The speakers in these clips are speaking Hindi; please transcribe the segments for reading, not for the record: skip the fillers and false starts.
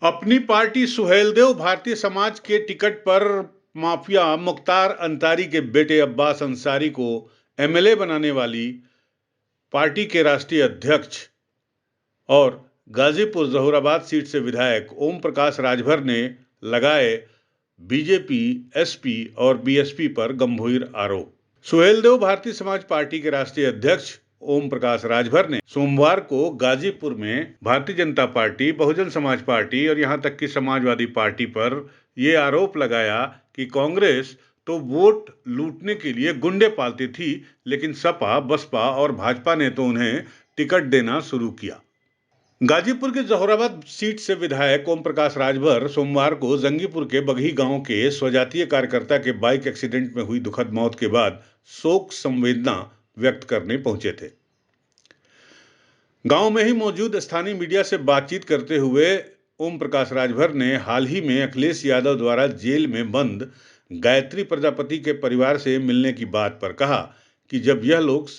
अपनी पार्टी सुहेलदेव भारतीय समाज के टिकट पर माफिया मुख्तार अंसारी के बेटे अब्बास अंसारी को एमएलए बनाने वाली पार्टी के राष्ट्रीय अध्यक्ष और गाजीपुर जहूराबाद सीट से विधायक ओम प्रकाश राजभर ने लगाए बीजेपी, एसपी और बीएसपी पर गंभीर आरोप। सुहेलदेव भारतीय समाज पार्टी के राष्ट्रीय अध्यक्ष ओम प्रकाश राजभर ने सोमवार को गाजीपुर में भारतीय जनता पार्टी, बहुजन समाज पार्टी और यहां तक कि समाजवादी पार्टी पर यह आरोप लगाया कि कांग्रेस तो वोट लूटने के लिए गुंडे पालती थी, लेकिन सपा, बसपा और भाजपा ने तो उन्हें टिकट देना शुरू किया। गाजीपुर के जहूराबाद सीट से विधायक ओम प्रकाश राजभर सोमवार को जंगीपुर के बगही गांव के स्वजातीय कार्यकर्ता के बाइक एक्सीडेंट में हुई दुखद मौत के बाद शोक संवेदना व्यक्त करने पहुंचे थे। गांव में ही मौजूद स्थानीय मीडिया से बातचीत करते हुए ओम प्रकाश राजभर ने हाल ही में अखिलेश यादव द्वारा जेल में बंद गायत्री प्रजापति के परिवार से मिलने की बात पर कहा कि जब यह लोग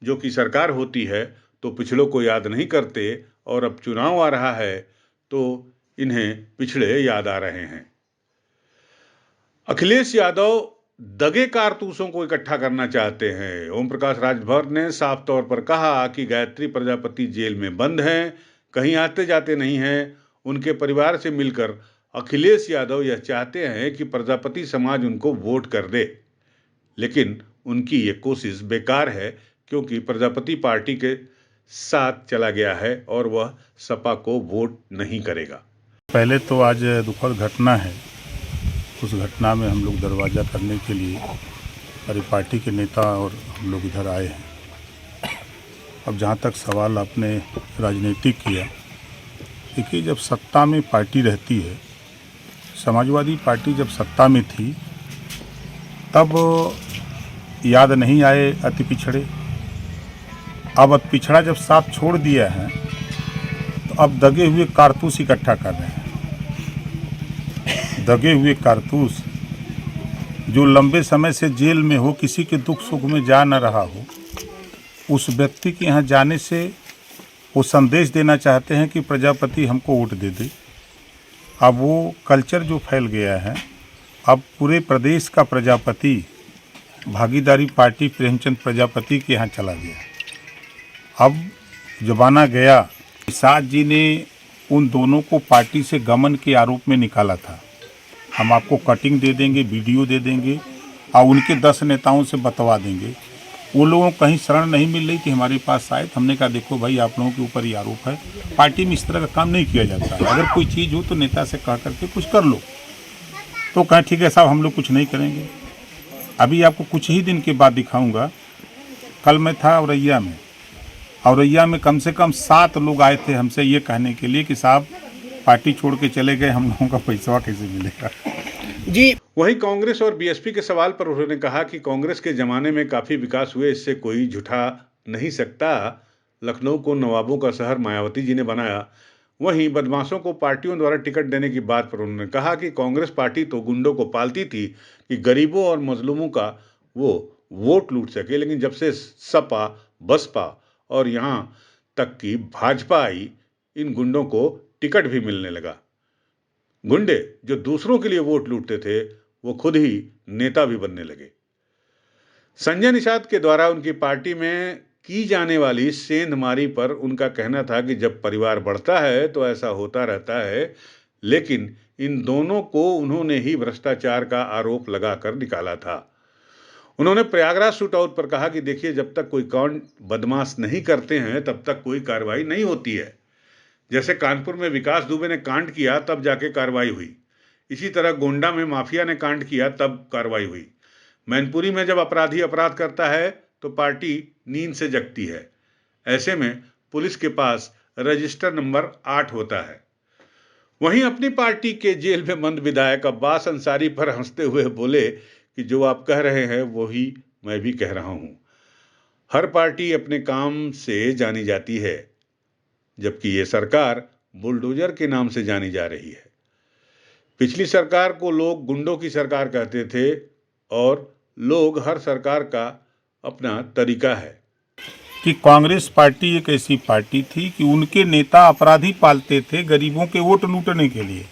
जो कि सरकार होती है तो पिछड़ों को याद नहीं करते और अब चुनाव आ रहा है तो इन्हें पिछड़े याद आ रहे हैं। अखिलेश यादव दगे कारतूसों को इकट्ठा करना चाहते हैं। ओम प्रकाश राजभर ने साफ तौर पर कहा कि गायत्री प्रजापति जेल में बंद हैं, कहीं आते जाते नहीं हैं। उनके परिवार से मिलकर अखिलेश यादव यह चाहते हैं कि प्रजापति समाज उनको वोट कर दे, लेकिन उनकी ये कोशिश बेकार है क्योंकि प्रजापति पार्टी के साथ चला गया है और वह सपा को वोट नहीं करेगा। पहले तो आज दुखद घटना है। उस घटना में हम लोग दरवाज़ा करने के लिए हमारी पार्टी के नेता और हम लोग इधर आए हैं। अब जहाँ तक सवाल आपने राजनीतिक किया, देखिए जब सत्ता में पार्टी रहती है, समाजवादी पार्टी जब सत्ता में थी तब याद नहीं आए अति पिछड़े। अब अति पिछड़ा जब साथ छोड़ दिया है तो अब दगे हुए कारतूस इकट्ठा कर रहे हैं। दगे हुए कारतूस जो लंबे समय से जेल में हो, किसी के दुख सुख में जा न रहा हो, उस व्यक्ति के यहाँ जाने से वो संदेश देना चाहते हैं कि प्रजापति हमको वोट दे दे। अब वो कल्चर जो फैल गया है, अब पूरे प्रदेश का प्रजापति भागीदारी पार्टी प्रेमचंद प्रजापति के यहाँ चला गया। अब जमाना गया। निषाद जी ने उन दोनों को पार्टी से गमन के आरोप में निकाला था। हम आपको कटिंग दे देंगे, वीडियो दे देंगे और उनके 10 नेताओं से बतवा देंगे। वो लोगों को कहीं शरण नहीं मिल रही कि हमारे पास आए। हमने कहा देखो भाई, आप लोगों के ऊपर ये आरोप है, पार्टी में इस तरह का काम नहीं किया जाता है। अगर कोई चीज़ हो तो नेता से कह करके कुछ कर लो। तो कहें ठीक है साहब, हम लोग कुछ नहीं करेंगे। अभी आपको कुछ ही दिन के बाद दिखाऊंगा। कल मैं था औरैया में कम से कम 7 लोग आए थे हमसे ये कहने के लिए कि साहब पार्टी छोड़ के चले गए, हम लोगों का पैसा कैसे मिलेगा जी। वहीं कांग्रेस और बीएसपी के सवाल पर उन्होंने कहा कि कांग्रेस के जमाने में काफी विकास हुए, इससे कोई झुठा नहीं सकता। लखनऊ को नवाबों का शहर मायावती जी ने बनाया। वहीं बदमाशों को पार्टियों द्वारा टिकट देने की बात पर उन्होंने कहा कि कांग्रेस पार्टी तो गुंडों को पालती थी कि गरीबों और मजलूमों का वो वोट लूट सके, लेकिन जब से सपा, बसपा और यहां तक कि भाजपा आई, इन गुंडों को टिकट भी मिलने लगा। गुंडे जो दूसरों के लिए वोट लूटते थे वो खुद ही नेता भी बनने लगे। संजय निषाद के द्वारा उनकी पार्टी में की जाने वाली सेंधमारी पर उनका कहना था कि जब परिवार बढ़ता है तो ऐसा होता रहता है, लेकिन इन दोनों को उन्होंने ही भ्रष्टाचार का आरोप लगाकर निकाला था। उन्होंने प्रयागराज शूट आउट पर कहा कि देखिए, जब तक कोई कांड बदमाश नहीं करते हैं तब तक कोई कार्रवाई नहीं होती है। जैसे कानपुर में विकास दुबे ने कांड किया तब जाके कार्रवाई हुई, इसी तरह गोंडा में माफिया ने कांड किया तब कार्रवाई हुई। मैनपुरी में जब अपराधी अपराध करता है तो पार्टी नींद से जगती है। ऐसे में पुलिस के पास रजिस्टर नंबर 8 होता है। वहीं अपनी पार्टी के जेल में बंद विधायक अब्बास अंसारी पर हंसते हुए बोले कि जो आप कह रहे हैं वही मैं भी कह रहा हूं। हर पार्टी अपने काम से जानी जाती है, जबकि ये सरकार बुलडोजर के नाम से जानी जा रही है। पिछली सरकार को लोग गुंडों की सरकार कहते थे और लोग हर सरकार का अपना तरीका है। कि कांग्रेस पार्टी एक ऐसी पार्टी थी कि उनके नेता अपराधी पालते थे गरीबों के वोट लूटने के लिए।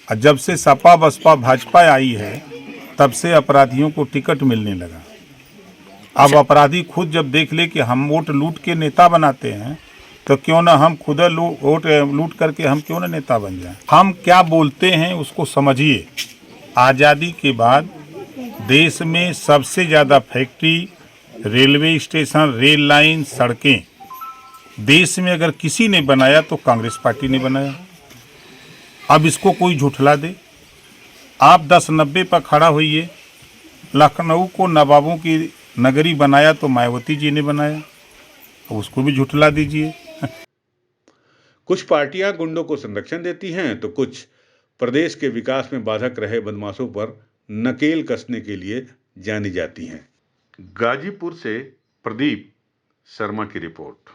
और जब से सपा बसपा भाजपा आई है तब से अपराधियों को टिकट मिलने लगा। अब अपराधी खुद जब देख ले कि हम वोट लूट के नेता बनाते हैं तो क्यों ना हम खुद वोट लूट करके हम क्यों ना नेता बन जाएं। हम क्या बोलते हैं उसको समझिए। आज़ादी के बाद देश में सबसे ज़्यादा factory, railway station, rail line, सड़कें देश में अगर किसी ने बनाया तो कांग्रेस पार्टी ने बनाया। अब इसको कोई झुठला दे। आप 10-90 पर खड़ा होइए। लखनऊ को नवाबों की नगरी बनाया तो मायावती जी ने बनाया, तो उसको भी झुठला दीजिए। कुछ पार्टियां गुंडों को संरक्षण देती हैं तो कुछ प्रदेश के विकास में बाधक रहे बदमाशों पर नकेल कसने के लिए जानी जाती हैं। गाजीपुर से प्रदीप शर्मा की रिपोर्ट।